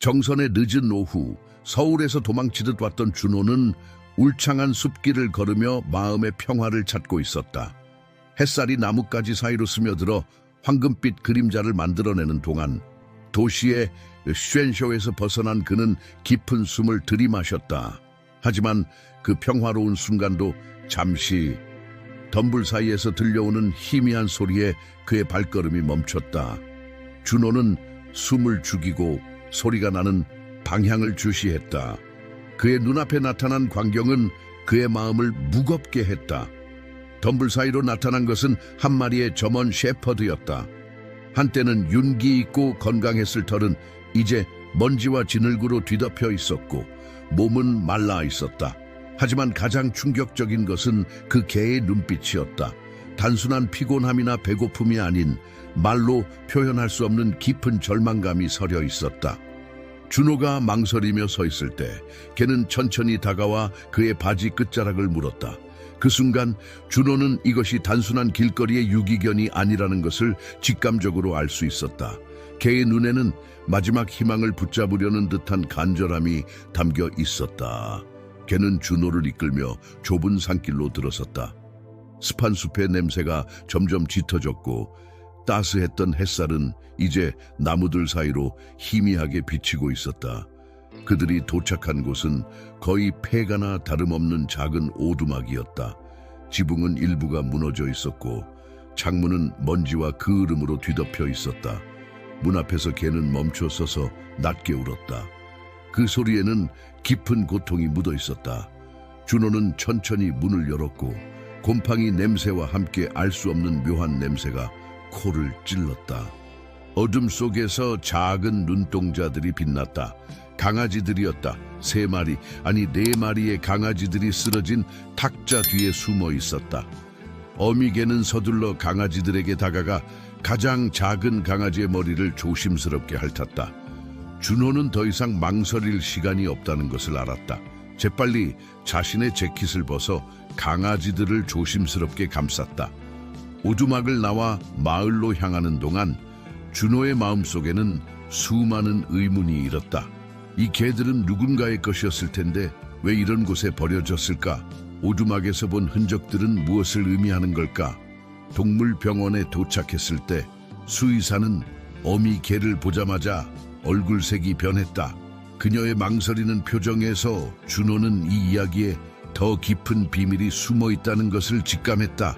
정선의 늦은 오후, 서울에서 도망치듯 왔던 준호는 울창한 숲길을 걸으며 마음의 평화를 찾고 있었다. 햇살이 나뭇가지 사이로 스며들어 황금빛 그림자를 만들어내는 동안 도시의 쉔쇼에서 벗어난 그는 깊은 숨을 들이마셨다. 하지만 그 평화로운 순간도 잠시 덤불 사이에서 들려오는 희미한 소리에 그의 발걸음이 멈췄다. 준호는 숨을 죽이고 소리가 나는 방향을 주시했다. 그의 눈앞에 나타난 광경은 그의 마음을 무겁게 했다. 덤불 사이로 나타난 것은 한 마리의 점원 셰퍼드였다. 한때는 윤기 있고 건강했을 털은 이제 먼지와 진흙으로 뒤덮여 있었고 몸은 말라 있었다. 하지만 가장 충격적인 것은 그 개의 눈빛이었다. 단순한 피곤함이나 배고픔이 아닌 말로 표현할 수 없는 깊은 절망감이 서려 있었다. 준호가 망설이며 서 있을 때 개는 천천히 다가와 그의 바지 끝자락을 물었다. 그 순간 준호는 이것이 단순한 길거리의 유기견이 아니라는 것을 직감적으로 알 수 있었다. 개의 눈에는 마지막 희망을 붙잡으려는 듯한 간절함이 담겨 있었다. 개는 준호를 이끌며 좁은 산길로 들어섰다. 습한 숲의 냄새가 점점 짙어졌고 따스했던 햇살은 이제 나무들 사이로 희미하게 비치고 있었다. 그들이 도착한 곳은 거의 폐가나 다름없는 작은 오두막이었다. 지붕은 일부가 무너져 있었고 창문은 먼지와 그을음으로 뒤덮여 있었다. 문 앞에서 개는 멈춰 서서 낮게 울었다. 그 소리에는 깊은 고통이 묻어 있었다. 준호는 천천히 문을 열었고 곰팡이 냄새와 함께 알 수 없는 묘한 냄새가 코를 찔렀다. 어둠 속에서 작은 눈동자들이 빛났다. 강아지들이었다. 3마리, 아니 4마리의 강아지들이 쓰러진 탁자 뒤에 숨어 있었다. 어미개는 서둘러 강아지들에게 다가가 가장 작은 강아지의 머리를 조심스럽게 핥았다. 준호는 더 이상 망설일 시간이 없다는 것을 알았다. 재빨리 자신의 재킷을 벗어 강아지들을 조심스럽게 감쌌다. 오두막을 나와 마을로 향하는 동안 준호의 마음속에는 수많은 의문이 일었다. 이 개들은 누군가의 것이었을 텐데 왜 이런 곳에 버려졌을까? 오두막에서 본 흔적들은 무엇을 의미하는 걸까? 동물병원에 도착했을 때 수의사는 어미 개를 보자마자 얼굴색이 변했다. 그녀의 망설이는 표정에서 준호는 이 이야기에 더 깊은 비밀이 숨어 있다는 것을 직감했다.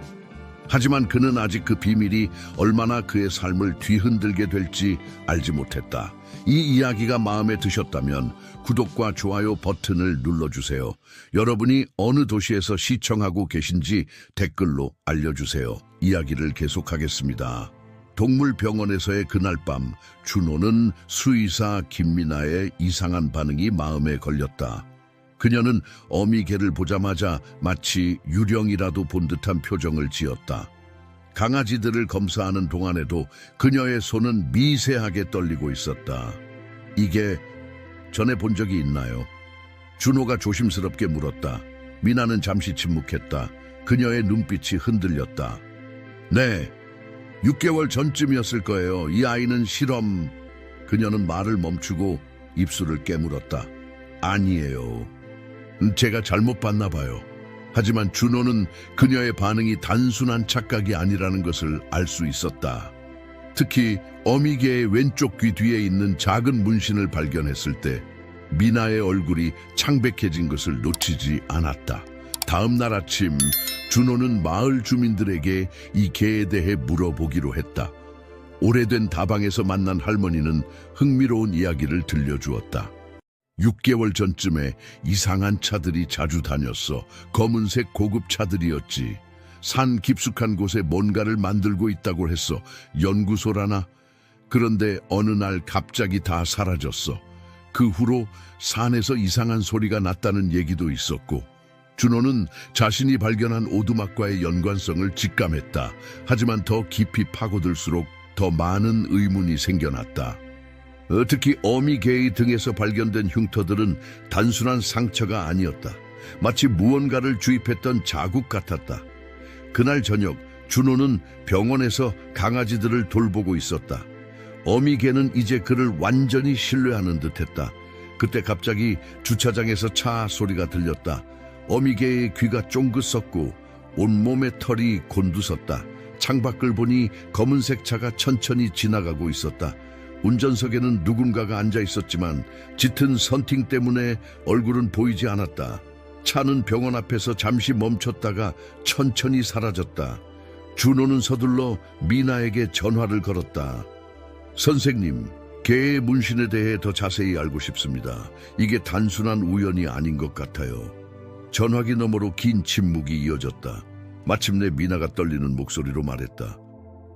하지만 그는 아직 그 비밀이 얼마나 그의 삶을 뒤흔들게 될지 알지 못했다. 이 이야기가 마음에 드셨다면 구독과 좋아요 버튼을 눌러주세요. 여러분이 어느 도시에서 시청하고 계신지 댓글로 알려주세요. 이야기를 계속하겠습니다. 동물병원에서의 그날 밤, 준호는 수의사 김미나의 이상한 반응이 마음에 걸렸다. 그녀는 어미 개를 보자마자 마치 유령이라도 본 듯한 표정을 지었다. 강아지들을 검사하는 동안에도 그녀의 손은 미세하게 떨리고 있었다. 이게 전에 본 적이 있나요? 준호가 조심스럽게 물었다. 미나는 잠시 침묵했다. 그녀의 눈빛이 흔들렸다. 네, 6개월 전쯤이었을 거예요. 이 아이는 실험... 그녀는 말을 멈추고 입술을 깨물었다. 아니에요. 제가 잘못 봤나 봐요. 하지만 준호는 그녀의 반응이 단순한 착각이 아니라는 것을 알 수 있었다. 특히 어미개의 왼쪽 귀 뒤에 있는 작은 문신을 발견했을 때 미나의 얼굴이 창백해진 것을 놓치지 않았다. 다음 날 아침 준호는 마을 주민들에게 이 개에 대해 물어보기로 했다. 오래된 다방에서 만난 할머니는 흥미로운 이야기를 들려주었다. 6개월 전쯤에 이상한 차들이 자주 다녔어. 검은색 고급 차들이었지. 산 깊숙한 곳에 뭔가를 만들고 있다고 했어. 연구소라나? 그런데 어느 날 갑자기 다 사라졌어. 그 후로 산에서 이상한 소리가 났다는 얘기도 있었고 준호는 자신이 발견한 오두막과의 연관성을 직감했다. 하지만 더 깊이 파고들수록 더 많은 의문이 생겨났다. 특히 어미 개의 등에서 발견된 흉터들은 단순한 상처가 아니었다. 마치 무언가를 주입했던 자국 같았다. 그날 저녁 준호는 병원에서 강아지들을 돌보고 있었다. 어미개는 이제 그를 완전히 신뢰하는 듯했다. 그때 갑자기 주차장에서 차 소리가 들렸다. 어미개의 귀가 쫑긋 섰고 온몸에 털이 곤두섰다. 창밖을 보니 검은색 차가 천천히 지나가고 있었다. 운전석에는 누군가가 앉아 있었지만 짙은 선팅 때문에 얼굴은 보이지 않았다. 차는 병원 앞에서 잠시 멈췄다가 천천히 사라졌다. 준호는 서둘러 미나에게 전화를 걸었다. 선생님, 개의 문신에 대해 더 자세히 알고 싶습니다. 이게 단순한 우연이 아닌 것 같아요. 전화기 너머로 긴 침묵이 이어졌다. 마침내 미나가 떨리는 목소리로 말했다.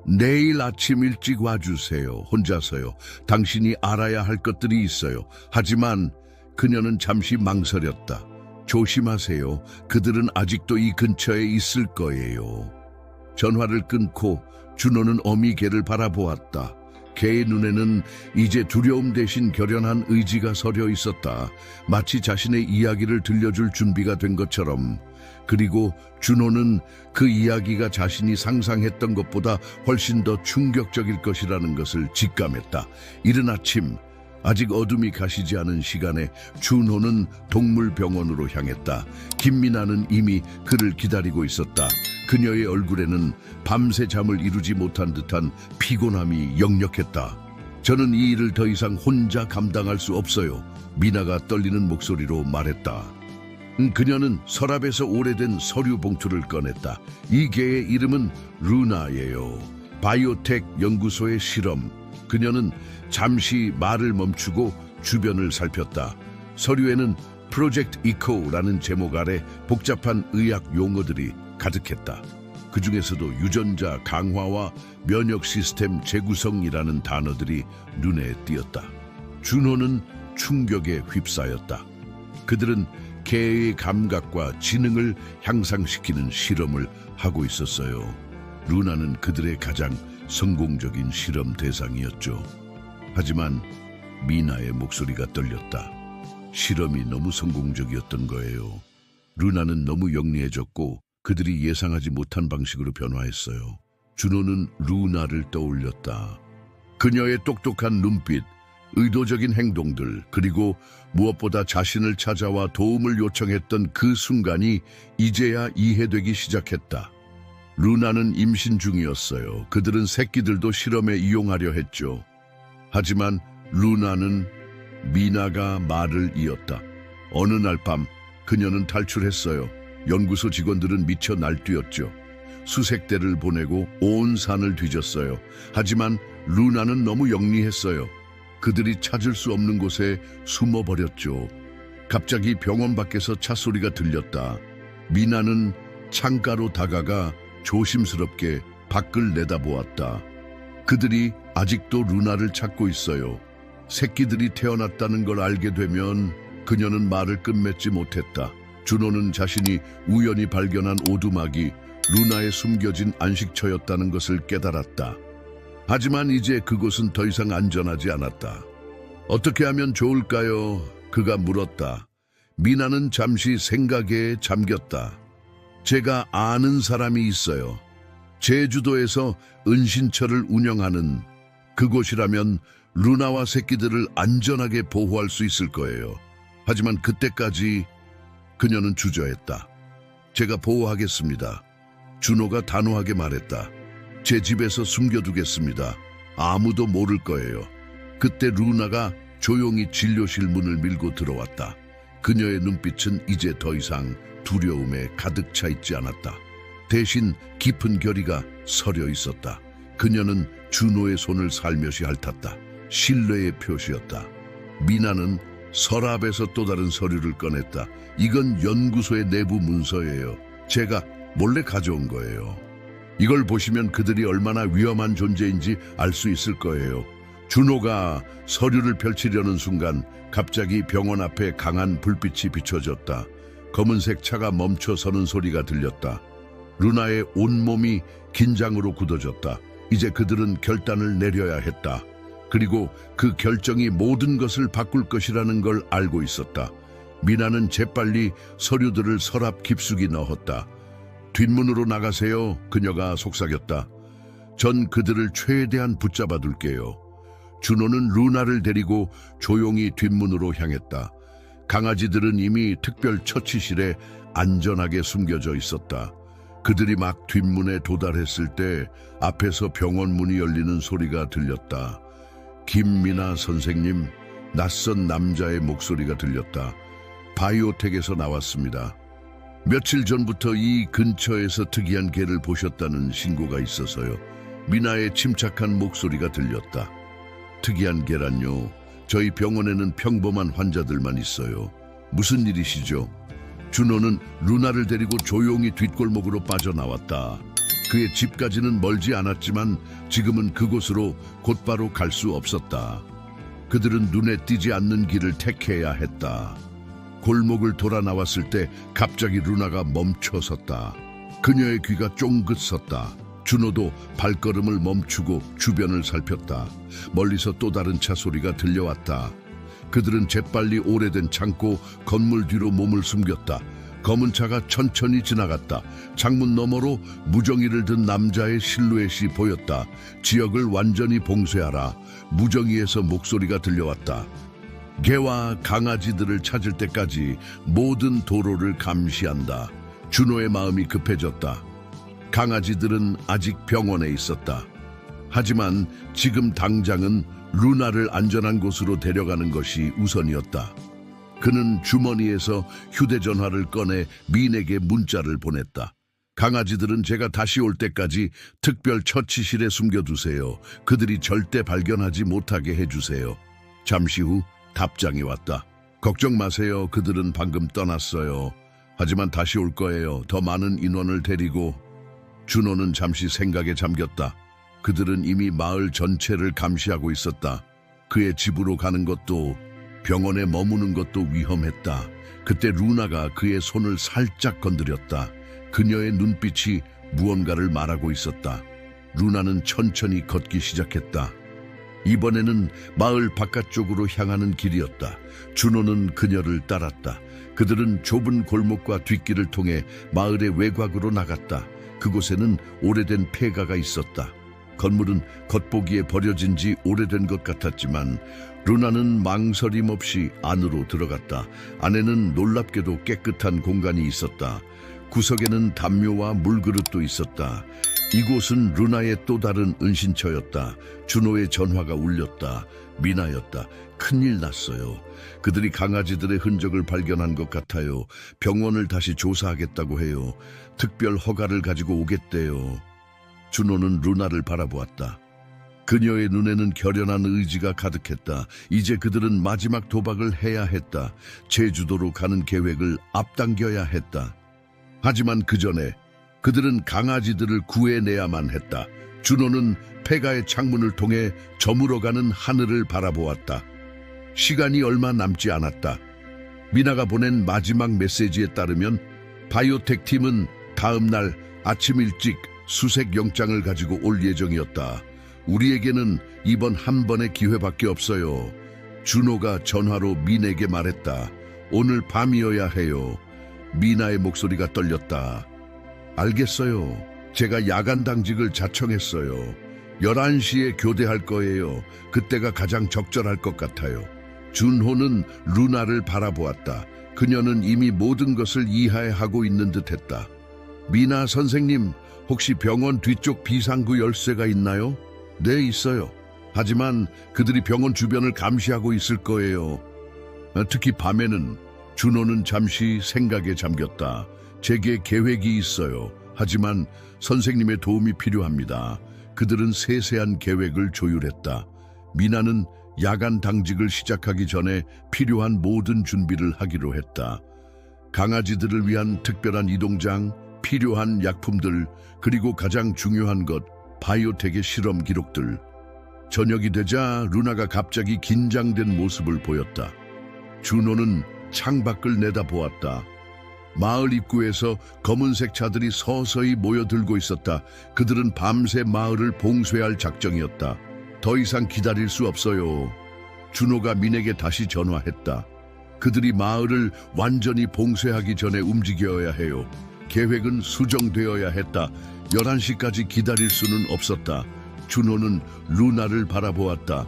내일 아침 일찍 와주세요. 혼자서요. 당신이 알아야 할 것들이 있어요. 하지만 그녀는 잠시 망설였다. 조심하세요. 그들은 아직도 이 근처에 있을 거예요. 전화를 끊고 준호는 어미 개를 바라보았다. 개의 눈에는 이제 두려움 대신 결연한 의지가 서려 있었다. 마치 자신의 이야기를 들려줄 준비가 된 것처럼. 그리고 준호는 그 이야기가 자신이 상상했던 것보다 훨씬 더 충격적일 것이라는 것을 직감했다. 이른 아침, 아직 어둠이 가시지 않은 시간에 준호는 동물병원으로 향했다. 김미나는 이미 그를 기다리고 있었다. 그녀의 얼굴에는 밤새 잠을 이루지 못한 듯한 피곤함이 역력했다. 저는 이 일을 더 이상 혼자 감당할 수 없어요. 미나가 떨리는 목소리로 말했다. 그녀는 서랍에서 오래된 서류 봉투를 꺼냈다. 이 개의 이름은 루나예요. 바이오텍 연구소의 실험. 그녀는 잠시 말을 멈추고 주변을 살폈다. 서류에는 프로젝트 이코라는 제목 아래 복잡한 의학 용어들이 가득했다. 그 중에서도 유전자 강화와 면역 시스템 재구성이라는 단어들이 눈에 띄었다. 준호는 충격에 휩싸였다. 그들은 개의 감각과 지능을 향상시키는 실험을 하고 있었어요. 루나는 그들의 가장 성공적인 실험 대상이었죠. 하지만 미나의 목소리가 떨렸다. 실험이 너무 성공적이었던 거예요. 루나는 너무 영리해졌고 그들이 예상하지 못한 방식으로 변화했어요. 준호는 루나를 떠올렸다. 그녀의 똑똑한 눈빛, 의도적인 행동들, 그리고 무엇보다 자신을 찾아와 도움을 요청했던 그 순간이 이제야 이해되기 시작했다. 루나는 임신 중이었어요. 그들은 새끼들도 실험에 이용하려 했죠. 하지만 루나는 미나가 말을 이었다. 어느 날 밤 그녀는 탈출했어요. 연구소 직원들은 미쳐 날뛰었죠. 수색대를 보내고 온 산을 뒤졌어요. 하지만 루나는 너무 영리했어요. 그들이 찾을 수 없는 곳에 숨어버렸죠. 갑자기 병원 밖에서 차 소리가 들렸다. 미나는 창가로 다가가 조심스럽게 밖을 내다보았다. 그들이 아직도 루나를 찾고 있어요. 새끼들이 태어났다는 걸 알게 되면 그녀는 말을 끝맺지 못했다. 준호는 자신이 우연히 발견한 오두막이 루나의 숨겨진 안식처였다는 것을 깨달았다. 하지만 이제 그곳은 더 이상 안전하지 않았다. 어떻게 하면 좋을까요? 그가 물었다. 미나는 잠시 생각에 잠겼다. 제가 아는 사람이 있어요. 제주도에서 은신처를 운영하는 그곳이라면 루나와 새끼들을 안전하게 보호할 수 있을 거예요. 하지만 그때까지 그녀는 주저했다. 제가 보호하겠습니다. 준호가 단호하게 말했다. 제 집에서 숨겨두겠습니다. 아무도 모를 거예요. 그때 루나가 조용히 진료실 문을 밀고 들어왔다. 그녀의 눈빛은 이제 더 이상 두려움에 가득 차 있지 않았다. 대신 깊은 결의가 서려 있었다. 그녀는 준호의 손을 살며시 핥았다. 신뢰의 표시였다. 미나는 서랍에서 또 다른 서류를 꺼냈다. 이건 연구소의 내부 문서예요. 제가 몰래 가져온 거예요. 이걸 보시면 그들이 얼마나 위험한 존재인지 알 수 있을 거예요. 준호가 서류를 펼치려는 순간 갑자기 병원 앞에 강한 불빛이 비춰졌다. 검은색 차가 멈춰서는 소리가 들렸다. 루나의 온몸이 긴장으로 굳어졌다. 이제 그들은 결단을 내려야 했다. 그리고 그 결정이 모든 것을 바꿀 것이라는 걸 알고 있었다. 미나는 재빨리 서류들을 서랍 깊숙이 넣었다. 뒷문으로 나가세요. 그녀가 속삭였다. 전 그들을 최대한 붙잡아 둘게요. 준호는 루나를 데리고 조용히 뒷문으로 향했다. 강아지들은 이미 특별 처치실에 안전하게 숨겨져 있었다. 그들이 막 뒷문에 도달했을 때 앞에서 병원 문이 열리는 소리가 들렸다. 김미나 선생님, 낯선 남자의 목소리가 들렸다. 바이오텍에서 나왔습니다. 며칠 전부터 이 근처에서 특이한 개를 보셨다는 신고가 있어서요. 미나의 침착한 목소리가 들렸다. 특이한 개란요? 저희 병원에는 평범한 환자들만 있어요. 무슨 일이시죠? 준호는 루나를 데리고 조용히 뒷골목으로 빠져나왔다. 그의 집까지는 멀지 않았지만 지금은 그곳으로 곧바로 갈 수 없었다. 그들은 눈에 띄지 않는 길을 택해야 했다. 골목을 돌아 나왔을 때 갑자기 루나가 멈춰섰다. 그녀의 귀가 쫑긋 섰다. 준호도 발걸음을 멈추고 주변을 살폈다. 멀리서 또 다른 차 소리가 들려왔다. 그들은 재빨리 오래된 창고 건물 뒤로 몸을 숨겼다. 검은 차가 천천히 지나갔다. 창문 너머로 무정이를 든 남자의 실루엣이 보였다. 지역을 완전히 봉쇄하라. 무정이에서 목소리가 들려왔다. 개와 강아지들을 찾을 때까지 모든 도로를 감시한다. 준호의 마음이 급해졌다. 강아지들은 아직 병원에 있었다. 하지만 지금 당장은 루나를 안전한 곳으로 데려가는 것이 우선이었다. 그는 주머니에서 휴대전화를 꺼내 민에게 문자를 보냈다. 강아지들은 제가 다시 올 때까지 특별 처치실에 숨겨두세요. 그들이 절대 발견하지 못하게 해주세요. 잠시 후 답장이 왔다. 걱정 마세요. 그들은 방금 떠났어요. 하지만 다시 올 거예요. 더 많은 인원을 데리고. 준호는 잠시 생각에 잠겼다. 그들은 이미 마을 전체를 감시하고 있었다. 그의 집으로 가는 것도 병원에 머무는 것도 위험했다. 그때 루나가 그의 손을 살짝 건드렸다. 그녀의 눈빛이 무언가를 말하고 있었다. 루나는 천천히 걷기 시작했다. 이번에는 마을 바깥쪽으로 향하는 길이었다. 준호는 그녀를 따랐다. 그들은 좁은 골목과 뒷길을 통해 마을의 외곽으로 나갔다. 그곳에는 오래된 폐가가 있었다. 건물은 겉보기에 버려진 지 오래된 것 같았지만 루나는 망설임 없이 안으로 들어갔다. 안에는 놀랍게도 깨끗한 공간이 있었다. 구석에는 담요와 물그릇도 있었다. 이곳은 루나의 또 다른 은신처였다. 준호의 전화가 울렸다. 미나였다. 큰일 났어요. 그들이 강아지들의 흔적을 발견한 것 같아요. 병원을 다시 조사하겠다고 해요. 특별 허가를 가지고 오겠대요. 준호는 루나를 바라보았다. 그녀의 눈에는 결연한 의지가 가득했다. 이제 그들은 마지막 도박을 해야 했다. 제주도로 가는 계획을 앞당겨야 했다. 하지만 그 전에 그들은 강아지들을 구해내야만 했다. 준호는 폐가의 창문을 통해 저물어가는 하늘을 바라보았다. 시간이 얼마 남지 않았다. 미나가 보낸 마지막 메시지에 따르면 바이오텍 팀은 다음 날 아침 일찍 수색 영장을 가지고 올 예정이었다. 우리에게는 이번 한 번의 기회밖에 없어요. 준호가 전화로 민에게 말했다. 오늘 밤이어야 해요. 미나의 목소리가 떨렸다. 알겠어요. 제가 야간 당직을 자청했어요. 11시에 교대할 거예요. 그때가 가장 적절할 것 같아요. 준호는 루나를 바라보았다. 그녀는 이미 모든 것을 이해하고 있는 듯했다. 미나 선생님, 혹시 병원 뒤쪽 비상구 열쇠가 있나요? 네, 있어요. 하지만 그들이 병원 주변을 감시하고 있을 거예요. 특히 밤에는. 준호는 잠시 생각에 잠겼다. 제게 계획이 있어요. 하지만 선생님의 도움이 필요합니다. 그들은 세세한 계획을 조율했다. 미나는 야간 당직을 시작하기 전에 필요한 모든 준비를 하기로 했다. 강아지들을 위한 특별한 이동장, 필요한 약품들, 그리고 가장 중요한 것, 바이오텍의 실험 기록들. 저녁이 되자 루나가 갑자기 긴장된 모습을 보였다. 준호는 창밖을 내다보았다. 마을 입구에서 검은색 차들이 서서히 모여들고 있었다. 그들은 밤새 마을을 봉쇄할 작정이었다. 더 이상 기다릴 수 없어요. 준호가 민에게 다시 전화했다. 그들이 마을을 완전히 봉쇄하기 전에 움직여야 해요. 계획은 수정되어야 했다. 11시까지 기다릴 수는 없었다. 준호는 루나를 바라보았다.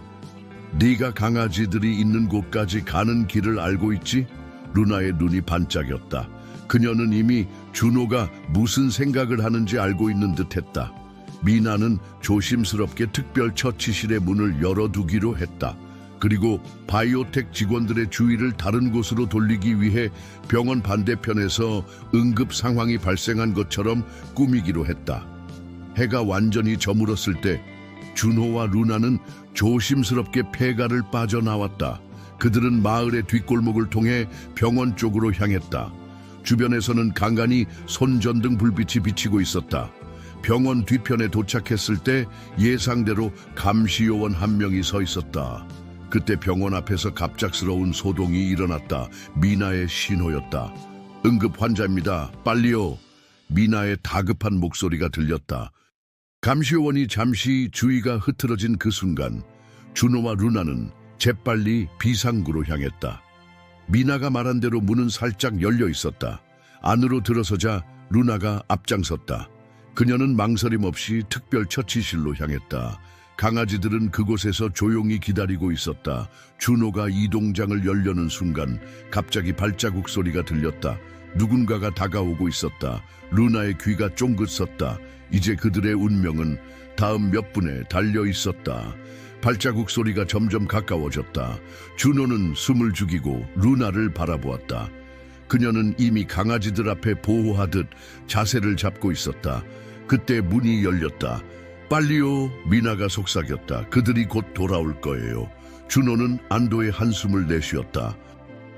네가 강아지들이 있는 곳까지 가는 길을 알고 있지? 루나의 눈이 반짝였다. 그녀는 이미 준호가 무슨 생각을 하는지 알고 있는 듯했다. 미나는 조심스럽게 특별 처치실의 문을 열어두기로 했다. 그리고 바이오텍 직원들의 주의를 다른 곳으로 돌리기 위해 병원 반대편에서 응급 상황이 발생한 것처럼 꾸미기로 했다. 해가 완전히 저물었을 때 준호와 루나는 조심스럽게 폐가를 빠져나왔다. 그들은 마을의 뒷골목을 통해 병원 쪽으로 향했다. 주변에서는 간간히 손전등 불빛이 비치고 있었다. 병원 뒤편에 도착했을 때 예상대로 감시요원 한 명이 서 있었다. 그때 병원 앞에서 갑작스러운 소동이 일어났다. 미나의 신호였다. 응급 환자입니다. 빨리요. 미나의 다급한 목소리가 들렸다. 감시요원이 잠시 주의가 흐트러진 그 순간 준호와 루나는 재빨리 비상구로 향했다. 미나가 말한 대로 문은 살짝 열려 있었다. 안으로 들어서자 루나가 앞장섰다. 그녀는 망설임 없이 특별 처치실로 향했다. 강아지들은 그곳에서 조용히 기다리고 있었다. 준호가 이동장을 열려는 순간 갑자기 발자국 소리가 들렸다. 누군가가 다가오고 있었다. 루나의 귀가 쫑긋 섰다. 이제 그들의 운명은 다음 몇 분에 달려 있었다. 발자국 소리가 점점 가까워졌다. 준호는 숨을 죽이고 루나를 바라보았다. 그녀는 이미 강아지들 앞에 보호하듯 자세를 잡고 있었다. 그때 문이 열렸다. 빨리요. 미나가 속삭였다. 그들이 곧 돌아올 거예요. 준호는 안도의 한숨을 내쉬었다.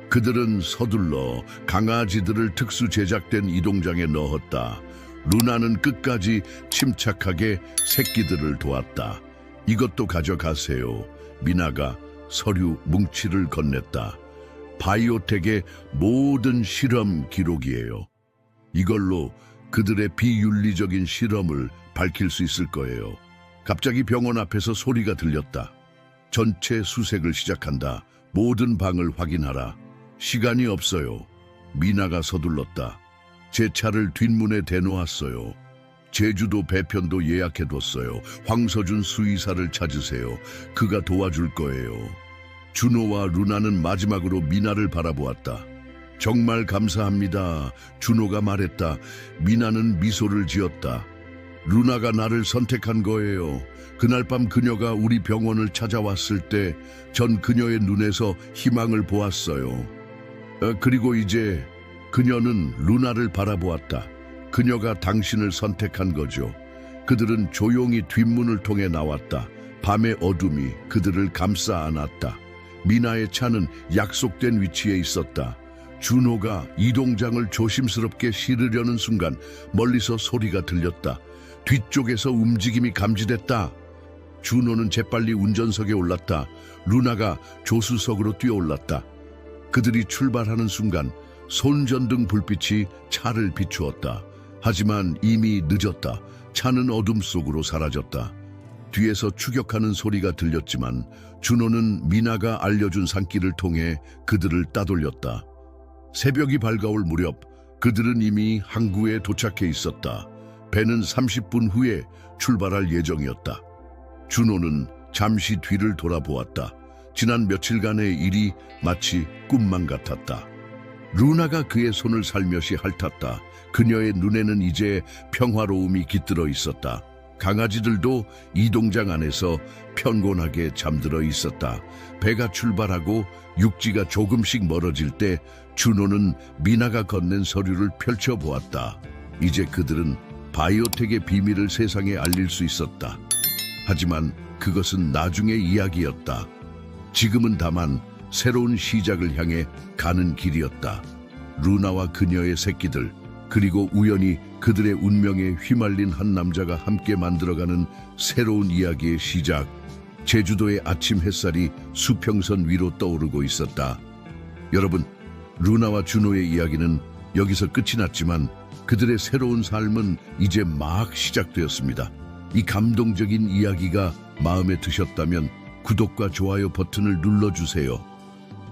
그들은 서둘러 강아지들을 특수 제작된 이동장에 넣었다. 루나는 끝까지 침착하게 새끼들을 도왔다. 이것도 가져가세요. 미나가 서류 뭉치를 건넸다. 바이오텍의 모든 실험 기록이에요. 이걸로 그들의 비윤리적인 실험을 밝힐 수 있을 거예요. 갑자기 병원 앞에서 소리가 들렸다. 전체 수색을 시작한다. 모든 방을 확인하라. 시간이 없어요. 미나가 서둘렀다. 제 차를 뒷문에 대놓았어요. 제주도 배편도 예약해뒀어요. 황서준 수의사를 찾으세요. 그가 도와줄 거예요. 준호와 루나는 마지막으로 미나를 바라보았다. 정말 감사합니다. 준호가 말했다. 미나는 미소를 지었다. 루나가 나를 선택한 거예요. 그날 밤 그녀가 우리 병원을 찾아왔을 때 전 그녀의 눈에서 희망을 보았어요. 그리고 이제 그녀는 루나를 바라보았다. 그녀가 당신을 선택한 거죠. 그들은 조용히 뒷문을 통해 나왔다. 밤의 어둠이 그들을 감싸 안았다. 미나의 차는 약속된 위치에 있었다. 준호가 이동장을 조심스럽게 실으려는 순간 멀리서 소리가 들렸다. 뒤쪽에서 움직임이 감지됐다. 준호는 재빨리 운전석에 올랐다. 루나가 조수석으로 뛰어올랐다. 그들이 출발하는 순간 손전등 불빛이 차를 비추었다. 하지만 이미 늦었다. 차는 어둠 속으로 사라졌다. 뒤에서 추격하는 소리가 들렸지만 준호는 미나가 알려준 산길을 통해 그들을 따돌렸다. 새벽이 밝아올 무렵 그들은 이미 항구에 도착해 있었다. 배는 30분 후에 출발할 예정이었다. 준호는 잠시 뒤를 돌아보았다. 지난 며칠간의 일이 마치 꿈만 같았다. 루나가 그의 손을 살며시 핥았다. 그녀의 눈에는 이제 평화로움이 깃들어 있었다. 강아지들도 이동장 안에서 편곤하게 잠들어 있었다. 배가 출발하고 육지가 조금씩 멀어질 때 준호는 미나가 건넨 서류를 펼쳐보았다. 이제 그들은 바이오텍의 비밀을 세상에 알릴 수 있었다. 하지만 그것은 나중의 이야기였다. 지금은 다만 새로운 시작을 향해 가는 길이었다. 루나와 그녀의 새끼들, 그리고 우연히 그들의 운명에 휘말린 한 남자가 함께 만들어가는 새로운 이야기의 시작. 제주도의 아침 햇살이 수평선 위로 떠오르고 있었다. 여러분, 루나와 준호의 이야기는 여기서 끝이 났지만 그들의 새로운 삶은 이제 막 시작되었습니다. 이 감동적인 이야기가 마음에 드셨다면 구독과 좋아요 버튼을 눌러주세요.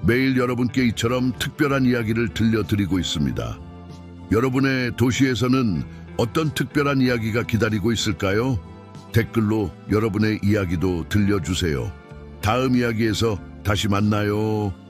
매일 여러분께 이처럼 특별한 이야기를 들려드리고 있습니다. 여러분의 도시에서는 어떤 특별한 이야기가 기다리고 있을까요? 댓글로 여러분의 이야기도 들려주세요. 다음 이야기에서 다시 만나요.